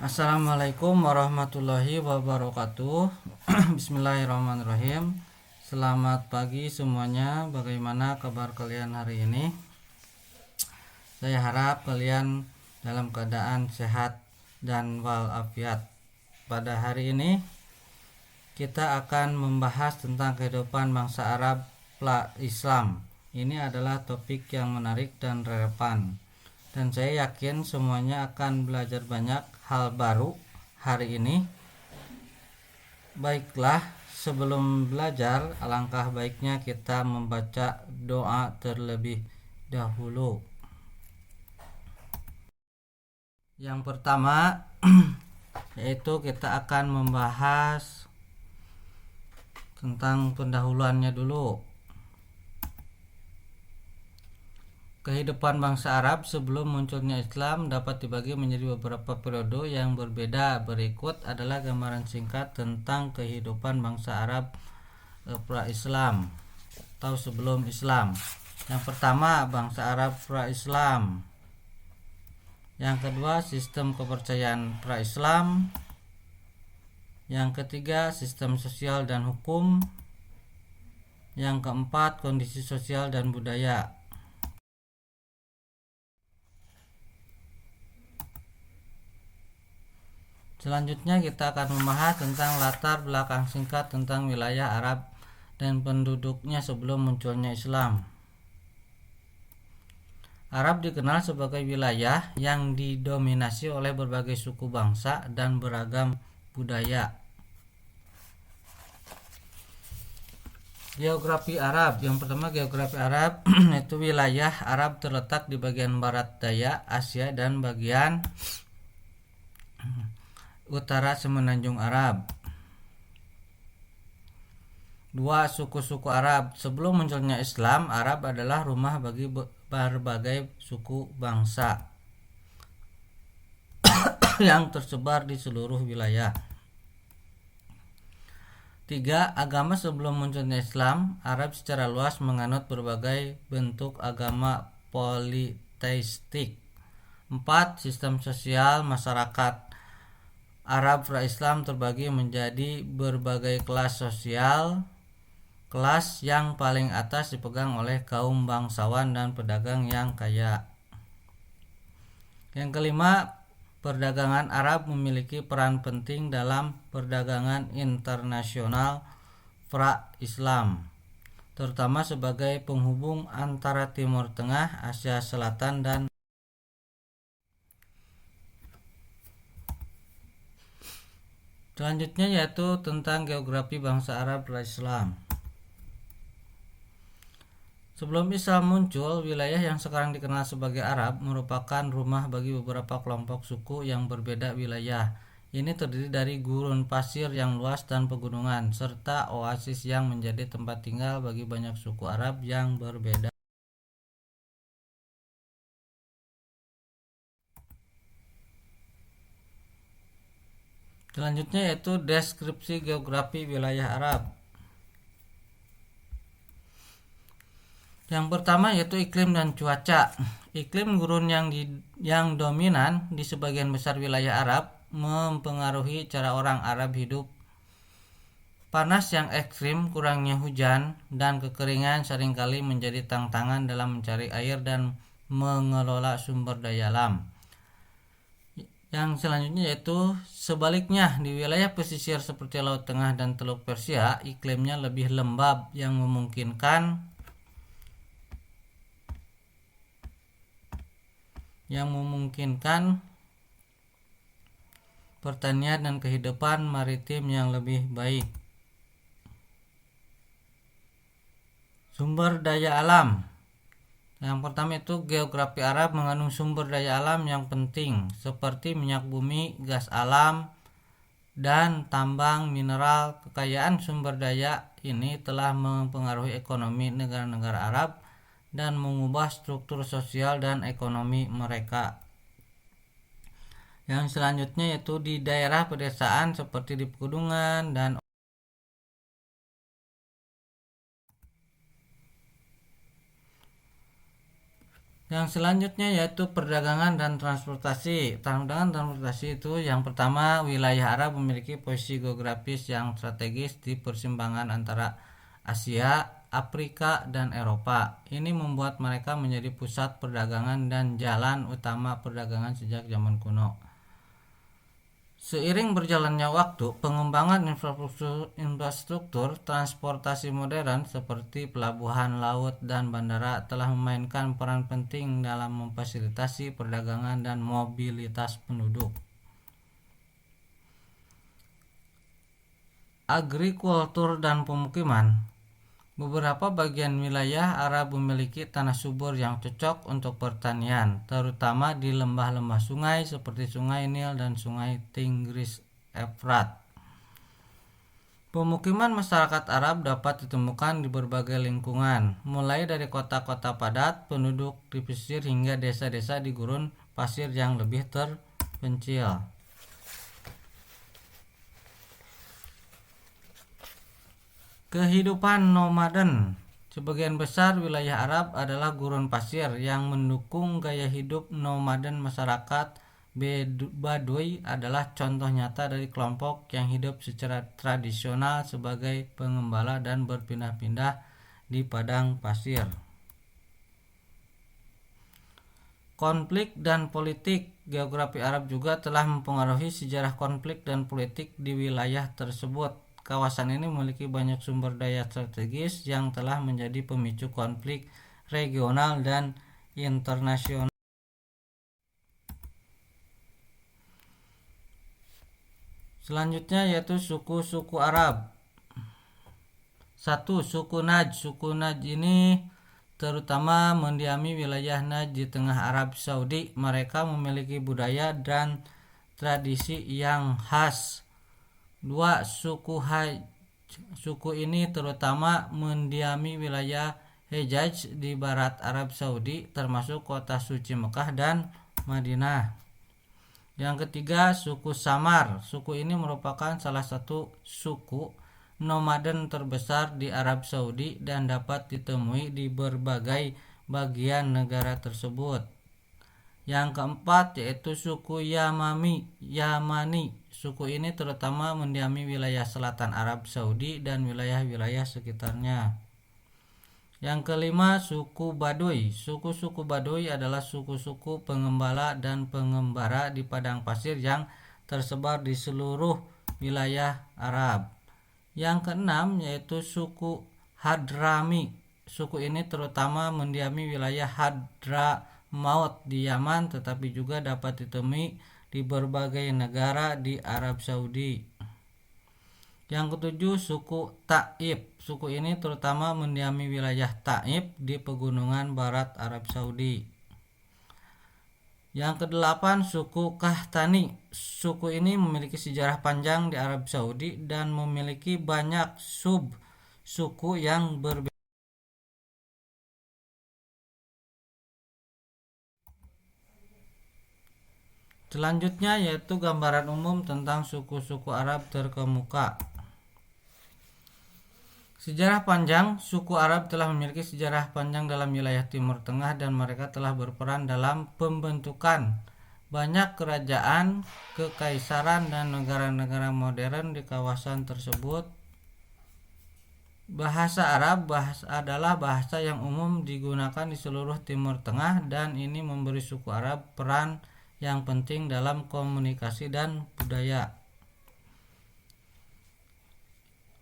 Assalamualaikum warahmatullahi wabarakatuh. Bismillahirrahmanirrahim. Selamat pagi semuanya. Bagaimana kabar kalian hari ini? Saya harap kalian dalam keadaan sehat dan walafiat. Pada hari ini kita akan membahas tentang kehidupan bangsa Arab pra-Islam. Ini adalah topik yang menarik dan relevan, dan saya yakin semuanya akan belajar banyak hal baru hari ini. Baiklah, sebelum belajar, alangkah baiknya kita membaca doa terlebih dahulu. Yang pertama yaitu kita akan membahas tentang pendahuluannya dulu. Kehidupan bangsa Arab sebelum munculnya Islam dapat dibagi menjadi beberapa periode yang berbeda. Berikut adalah gambaran singkat tentang kehidupan bangsa Arab pra-Islam atau sebelum Islam. Yang pertama, bangsa Arab pra-Islam. Yang kedua, sistem kepercayaan pra-Islam. Yang ketiga, sistem sosial dan hukum. Yang keempat, kondisi sosial dan budaya. Selanjutnya kita akan membahas tentang latar belakang singkat tentang wilayah Arab dan penduduknya sebelum munculnya Islam. Arab dikenal sebagai wilayah yang didominasi oleh berbagai suku bangsa dan beragam budaya. Geografi Arab. Yang pertama, geografi Arab itu wilayah Arab terletak di bagian barat daya Asia dan bagian utara semenanjung Arab. Dua, suku-suku Arab. Sebelum munculnya Islam, Arab adalah rumah bagi berbagai suku bangsa yang tersebar di seluruh wilayah. Tiga, agama. Sebelum munculnya Islam, Arab secara luas menganut berbagai bentuk agama politeistik. Empat, sistem sosial masyarakat Arab pra-Islam terbagi menjadi berbagai kelas sosial. Kelas yang paling atas dipegang oleh kaum bangsawan dan pedagang yang kaya. Yang kelima, perdagangan Arab memiliki peran penting dalam perdagangan internasional pra-Islam, terutama sebagai penghubung antara Timur Tengah, Asia Selatan, dan selanjutnya yaitu tentang geografi bangsa Arab pra-Islam. Sebelum Islam muncul, wilayah yang sekarang dikenal sebagai Arab merupakan rumah bagi beberapa kelompok suku yang berbeda wilayah. Ini terdiri dari gurun pasir yang luas dan pegunungan, serta oasis yang menjadi tempat tinggal bagi banyak suku Arab yang berbeda. Selanjutnya yaitu deskripsi geografi wilayah Arab. Yang pertama yaitu iklim dan cuaca. Iklim gurun yang dominan di sebagian besar wilayah Arab mempengaruhi cara orang Arab hidup. Panas yang ekstrim, kurangnya hujan, dan kekeringan seringkali menjadi tantangan dalam mencari air dan mengelola sumber daya alam. Yang selanjutnya yaitu sebaliknya, di wilayah pesisir seperti Laut Tengah dan Teluk Persia, iklimnya lebih lembab yang memungkinkan pertanian dan kehidupan maritim yang lebih baik. Sumber daya alam. Yang pertama itu geografi Arab mengandung sumber daya alam yang penting seperti minyak bumi, gas alam, dan tambang mineral. Kekayaan sumber daya ini telah mempengaruhi ekonomi negara-negara Arab dan mengubah struktur sosial dan ekonomi mereka. Yang selanjutnya yaitu di daerah pedesaan seperti di pegunungan dan Yang selanjutnya yaitu perdagangan dan transportasi. Perdagangan dan transportasi itu yang pertama, wilayah Arab memiliki posisi geografis yang strategis di persimpangan antara Asia, Afrika, dan Eropa. Ini membuat mereka menjadi pusat perdagangan dan jalan utama perdagangan sejak zaman kuno. Seiring berjalannya waktu, pengembangan infrastruktur transportasi modern seperti pelabuhan laut dan bandara telah memainkan peran penting dalam memfasilitasi perdagangan dan mobilitas penduduk. Agrikultur dan pemukiman. Beberapa bagian wilayah Arab memiliki tanah subur yang cocok untuk pertanian, terutama di lembah-lembah sungai seperti Sungai Nil dan Sungai Tigris Efrat. Pemukiman masyarakat Arab dapat ditemukan di berbagai lingkungan, mulai dari kota-kota padat penduduk di pesisir hingga desa-desa di gurun pasir yang lebih terpencil. Kehidupan nomaden. Sebagian besar wilayah Arab adalah gurun pasir yang mendukung gaya hidup nomaden. Masyarakat Baduy adalah contoh nyata dari kelompok yang hidup secara tradisional sebagai pengembala dan berpindah-pindah di padang pasir. Konflik dan politik. Geografi Arab juga telah mempengaruhi sejarah konflik dan politik di wilayah tersebut. Kawasan ini memiliki banyak sumber daya strategis yang telah menjadi pemicu konflik regional dan internasional. Selanjutnya yaitu suku-suku Arab. 1. Suku Najd. Suku Najd ini terutama mendiami wilayah Najd di tengah Arab Saudi. Mereka memiliki budaya dan tradisi yang khas. 2. Suku Hajj. Suku ini terutama mendiami wilayah Hejaz di barat Arab Saudi, termasuk kota suci Mekah dan Madinah. Yang ketiga, suku Samar. Suku ini merupakan salah satu suku nomaden terbesar di Arab Saudi dan dapat ditemui di berbagai bagian negara tersebut. Yang keempat yaitu suku Yamani. Suku ini terutama mendiami wilayah selatan Arab Saudi dan wilayah-wilayah sekitarnya. Yang kelima, suku Baduy. Suku-suku Baduy adalah suku-suku pengembala dan pengembara di padang pasir yang tersebar di seluruh wilayah Arab. Yang keenam yaitu suku Hadrami. Suku ini terutama mendiami wilayah Hadramaut di Yaman, tetapi juga dapat ditemui di berbagai negara di Arab Saudi. Yang ketujuh, suku Taif. Suku ini terutama mendiami wilayah Taif di pegunungan barat Arab Saudi. Yang kedelapan, suku Qahtani. Suku ini memiliki sejarah panjang di Arab Saudi dan memiliki banyak sub-suku yang berbeda. Selanjutnya yaitu gambaran umum tentang suku-suku Arab terkemuka. Sejarah panjang. Suku Arab telah memiliki sejarah panjang dalam wilayah Timur Tengah dan mereka telah berperan dalam pembentukan banyak kerajaan, kekaisaran, dan negara-negara modern di kawasan tersebut. Bahasa Arab adalah bahasa yang umum digunakan di seluruh Timur Tengah dan ini memberi suku Arab peran yang penting dalam komunikasi dan budaya.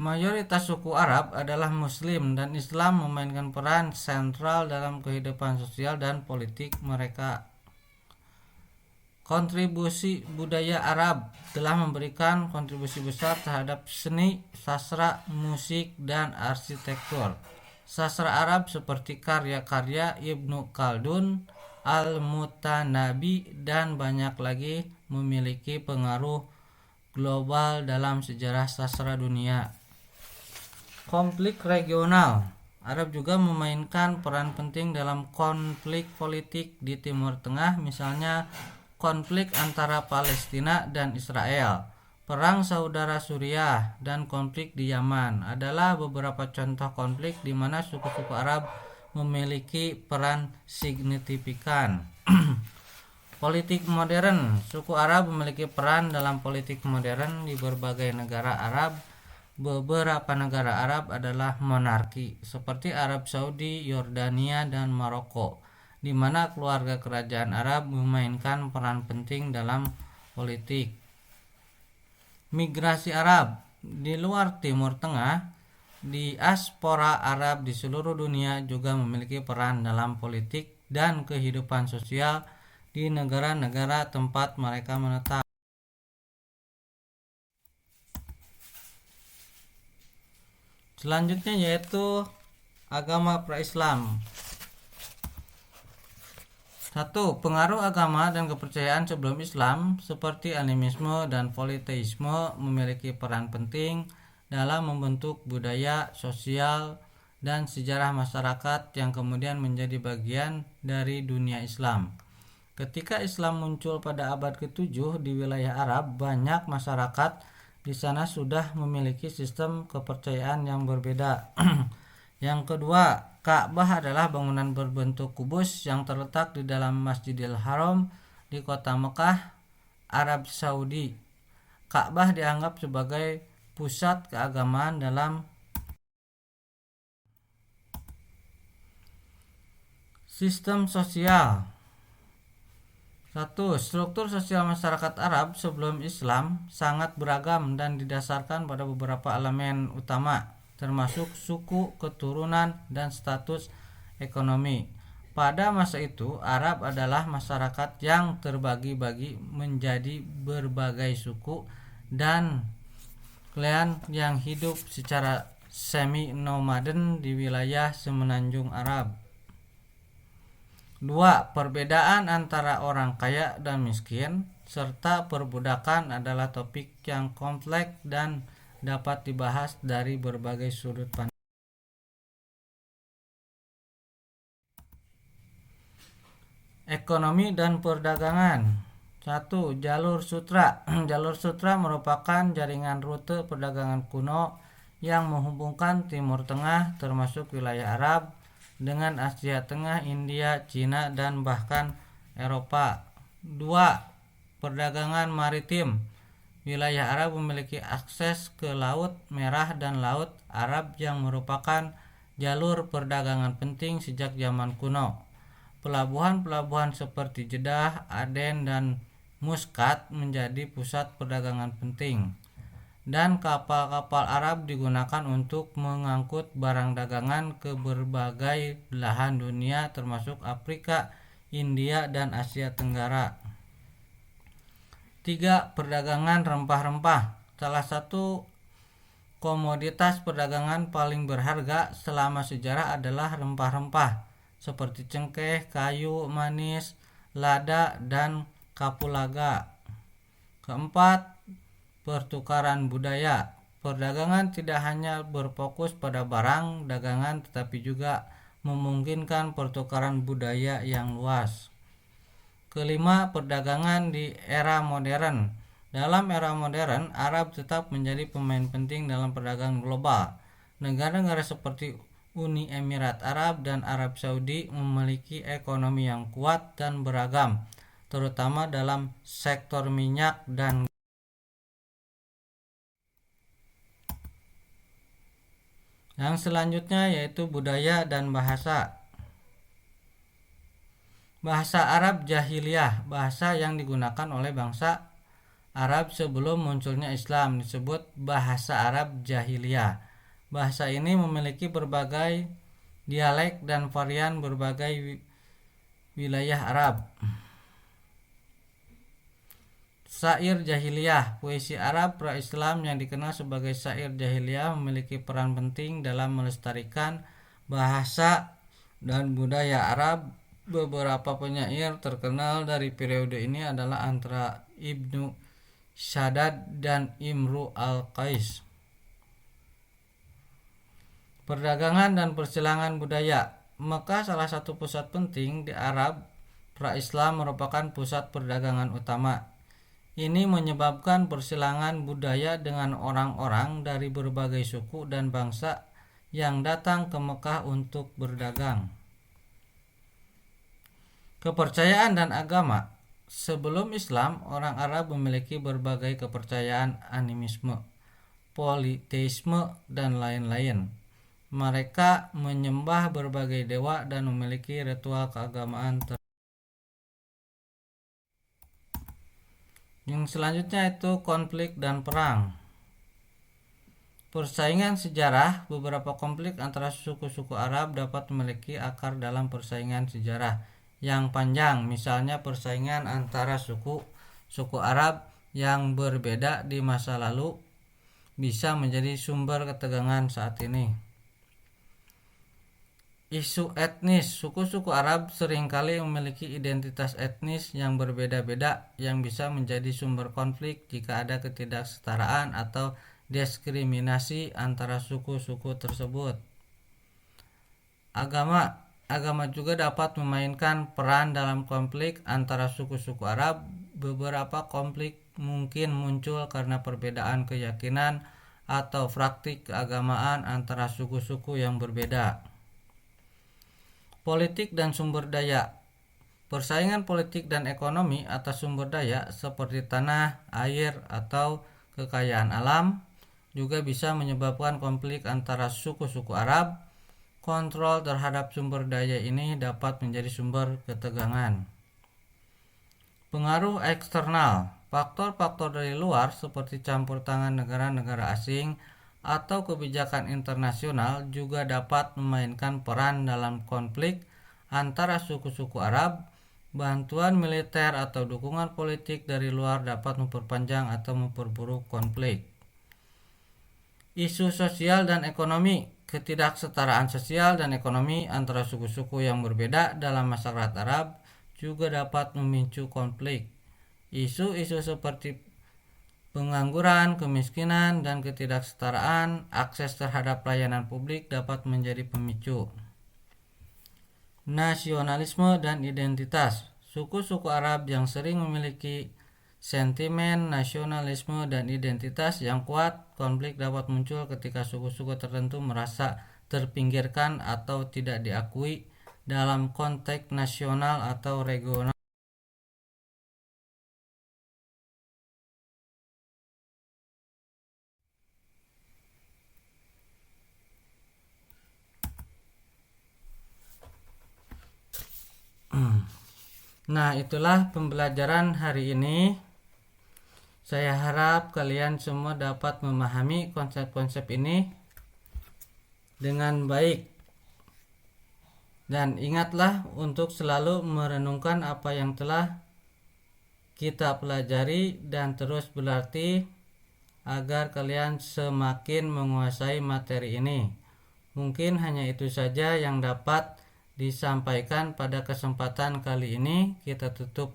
Mayoritas suku Arab adalah Muslim dan Islam memainkan peran sentral dalam kehidupan sosial dan politik mereka. Kontribusi budaya Arab telah memberikan kontribusi besar terhadap seni, sastra, musik, dan arsitektur. Sastra Arab seperti karya-karya Ibnu Khaldun, Al-Mutanabi, dan banyak lagi memiliki pengaruh global dalam sejarah sastra dunia. Konflik regional. Arab juga memainkan peran penting dalam konflik politik di Timur Tengah, misalnya konflik antara Palestina dan Israel, perang saudara Suriah, dan konflik di Yaman adalah beberapa contoh konflik di mana suku-suku Arab memiliki peran signifikan. Politik modern. Suku Arab memiliki peran dalam politik modern di berbagai negara Arab. Beberapa negara Arab adalah monarki, seperti Arab Saudi, Yordania, dan Maroko, di mana keluarga kerajaan Arab memainkan peran penting dalam politik. Migrasi Arab. Di luar Timur Tengah, diaspora Arab di seluruh dunia juga memiliki peran dalam politik dan kehidupan sosial di negara-negara tempat mereka menetap. Selanjutnya yaitu agama pra-Islam. 1. Pengaruh agama dan kepercayaan sebelum Islam seperti animisme dan politeisme memiliki peran penting dalam membentuk budaya, sosial, dan sejarah masyarakat yang kemudian menjadi bagian dari dunia Islam. Ketika Islam muncul pada abad ke-7 di wilayah Arab, banyak masyarakat di sana sudah memiliki sistem kepercayaan yang berbeda. Yang kedua, Ka'bah adalah bangunan berbentuk kubus yang terletak di dalam Masjidil Haram di kota Mekah, Arab Saudi. Ka'bah dianggap sebagai pusat keagamaan dalam sistem sosial. 1. Struktur sosial masyarakat Arab sebelum Islam sangat beragam dan didasarkan pada beberapa elemen utama, termasuk suku, keturunan, dan status ekonomi. Pada masa itu, Arab adalah masyarakat yang terbagi-bagi menjadi berbagai suku dan klan yang hidup secara semi-nomaden di wilayah semenanjung Arab. 2. Perbedaan antara orang kaya dan miskin serta perbudakan adalah topik yang kompleks dan dapat dibahas dari berbagai sudut pandang. Ekonomi dan perdagangan. 1. Jalur sutra. Jalur sutra merupakan jaringan rute perdagangan kuno yang menghubungkan Timur Tengah termasuk wilayah Arab dengan Asia Tengah, India, Cina, dan bahkan Eropa. 2. Perdagangan maritim. Wilayah Arab memiliki akses ke Laut Merah dan Laut Arab yang merupakan jalur perdagangan penting sejak zaman kuno. Pelabuhan-pelabuhan seperti Jeddah, Aden, dan Muscat menjadi pusat perdagangan penting. Dan kapal-kapal Arab digunakan untuk mengangkut barang dagangan ke berbagai belahan dunia termasuk Afrika, India, dan Asia Tenggara. 3. Perdagangan rempah-rempah. Salah satu komoditas perdagangan paling berharga selama sejarah adalah rempah-rempah seperti cengkeh, kayu manis, lada, dan kapulaga. 4. Pertukaran budaya. Perdagangan tidak hanya berfokus pada barang dagangan tetapi juga memungkinkan pertukaran budaya yang luas. 5. Perdagangan di era modern. Dalam era modern, Arab tetap menjadi pemain penting dalam perdagangan global. Negara-negara seperti Uni Emirat Arab dan Arab Saudi memiliki ekonomi yang kuat dan beragam, terutama dalam sektor minyak dan Yang selanjutnya yaitu budaya dan bahasa. Bahasa Arab Jahiliyah, bahasa yang digunakan oleh bangsa Arab sebelum munculnya Islam, disebut bahasa Arab Jahiliyah. Bahasa ini memiliki berbagai dialek dan varian berbagai wilayah Arab. Syair Jahiliyah. Puisi Arab pra-Islam yang dikenal sebagai syair Jahiliyah memiliki peran penting dalam melestarikan bahasa dan budaya Arab. Beberapa penyair terkenal dari periode ini adalah antara Ibnu Shaddad dan Imru al-Qais. Perdagangan dan persilangan budaya. Mekah, salah satu pusat penting di Arab pra-Islam, merupakan pusat perdagangan utama. Ini menyebabkan persilangan budaya dengan orang-orang dari berbagai suku dan bangsa yang datang ke Mekah untuk berdagang. Kepercayaan dan agama. Sebelum Islam, orang Arab memiliki berbagai kepercayaan animisme, politeisme, dan lain-lain. Mereka menyembah berbagai dewa dan memiliki ritual keagamaan Yang selanjutnya itu konflik dan perang. Persaingan sejarah. Beberapa konflik antara suku-suku Arab dapat memiliki akar dalam persaingan sejarah yang panjang. Misalnya persaingan antara suku Arab yang berbeda di masa lalu bisa menjadi sumber ketegangan saat ini. Isu etnis. Suku-suku Arab seringkali memiliki identitas etnis yang berbeda-beda yang bisa menjadi sumber konflik jika ada ketidaksetaraan atau diskriminasi antara suku-suku tersebut. Agama juga dapat memainkan peran dalam konflik antara suku-suku Arab. Beberapa konflik mungkin muncul karena perbedaan keyakinan atau praktik keagamaan antara suku-suku yang berbeda. Politik dan sumber daya. Persaingan politik dan ekonomi atas sumber daya seperti tanah, air, atau kekayaan alam juga bisa menyebabkan konflik antara suku-suku Arab. Kontrol terhadap sumber daya ini dapat menjadi sumber ketegangan. Pengaruh eksternal. Faktor-faktor dari luar seperti campur tangan negara-negara asing atau kebijakan internasional juga dapat memainkan peran dalam konflik antara suku-suku Arab. Bantuan militer atau dukungan politik dari luar dapat memperpanjang atau memperburuk konflik. Isu sosial dan ekonomi. Ketidaksetaraan sosial dan ekonomi antara suku-suku yang berbeda dalam masyarakat Arab juga dapat memicu konflik. Isu-isu seperti pengangguran, kemiskinan, dan ketidaksetaraan akses terhadap pelayanan publik dapat menjadi pemicu. Nasionalisme dan identitas. Suku-suku Arab yang sering memiliki sentimen nasionalisme dan identitas yang kuat. Konflik dapat muncul ketika suku-suku tertentu merasa terpinggirkan atau tidak diakui dalam konteks nasional atau regional. Nah, itulah pembelajaran hari ini. Saya harap kalian semua dapat memahami konsep-konsep ini dengan baik. Dan ingatlah untuk selalu merenungkan apa yang telah kita pelajari dan terus berlatih agar kalian semakin menguasai materi ini. Mungkin hanya itu saja yang dapat disampaikan pada kesempatan kali ini. Kita tutup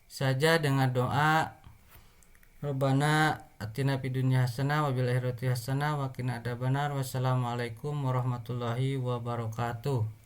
saja dengan doa. Rabbana atina fid dunya hasanah wa bil akhirati hasanah wa qina adzabannar. Wassalamualaikum warahmatullahi wabarakatuh.